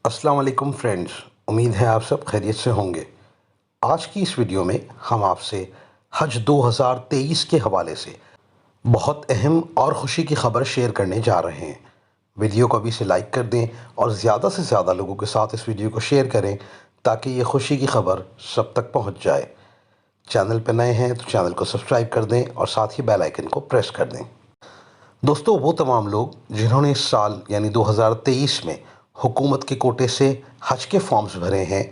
السلام علیکم فرینڈز، امید ہے آپ سب خیریت سے ہوں گے۔ آج کی اس ویڈیو میں ہم آپ سے حج 2023 کے حوالے سے بہت اہم اور خوشی کی خبر شیئر کرنے جا رہے ہیں۔ ویڈیو کو ابھی سے لائک کر دیں اور زیادہ سے زیادہ لوگوں کے ساتھ اس ویڈیو کو شیئر کریں تاکہ یہ خوشی کی خبر سب تک پہنچ جائے۔ چینل پہ نئے ہیں تو چینل کو سبسکرائب کر دیں اور ساتھ ہی بیل آئیکن کو پریس کر دیں۔ دوستو، وہ تمام لوگ جنہوں نے اس سال یعنی 2023 میں حکومت کے کوٹے سے حج کے فارمز بھرے ہیں،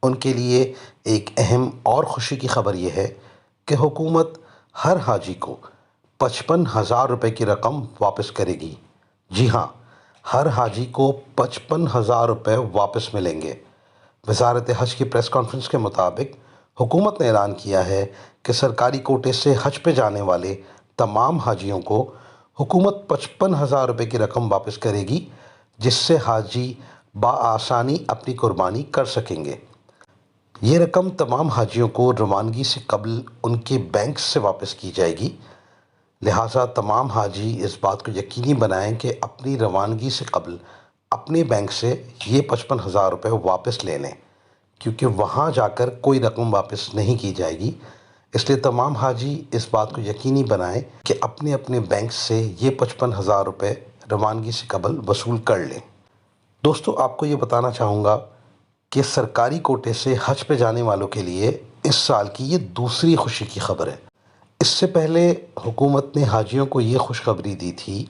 ان کے لیے ایک اہم اور خوشی کی خبر یہ ہے کہ حکومت ہر حاجی کو 55,000 روپے کی رقم واپس کرے گی۔ جی ہاں، ہر حاجی کو 55,000 روپے واپس ملیں گے۔ وزارت حج کی پریس کانفرنس کے مطابق حکومت نے اعلان کیا ہے کہ سرکاری کوٹے سے حج پہ جانے والے تمام حاجیوں کو حکومت 55,000 روپے کی رقم واپس کرے گی، جس سے حاجی بآسانی اپنی قربانی کر سکیں گے۔ یہ رقم تمام حاجیوں کو روانگی سے قبل ان کے بینک سے واپس کی جائے گی، لہٰذا تمام حاجی اس بات کو یقینی بنائیں کہ اپنی روانگی سے قبل اپنے بینک سے یہ 55,000 روپے واپس لے لیں، کیونکہ وہاں جا کر کوئی رقم واپس نہیں کی جائے گی۔ اس لیے تمام حاجی اس بات کو یقینی بنائیں کہ اپنے بینک سے یہ 55,000 روپے روانگی سے قبل وصول کر لیں۔ دوستو، آپ کو یہ بتانا چاہوں گا کہ سرکاری کوٹے سے حج پہ جانے والوں کے لیے اس سال کی یہ دوسری خوشی کی خبر ہے۔ اس سے پہلے حکومت نے حاجیوں کو یہ خوشخبری دی تھی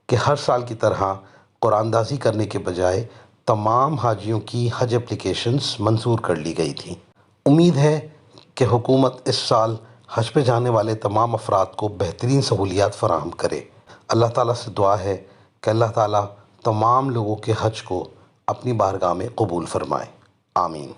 کہ ہر سال کی طرح قرآن دازی کرنے کے بجائے تمام حاجیوں کی حج اپلیکیشنز منظور کر لی گئی تھیں۔ امید ہے کہ حکومت اس سال حج پہ جانے والے تمام افراد کو بہترین سہولیات فراہم کرے۔ اللہ تعالیٰ سے دعا ہے کہ اللہ تعالیٰ تمام لوگوں کے حج کو اپنی بارگاہ میں قبول فرمائے۔ آمین۔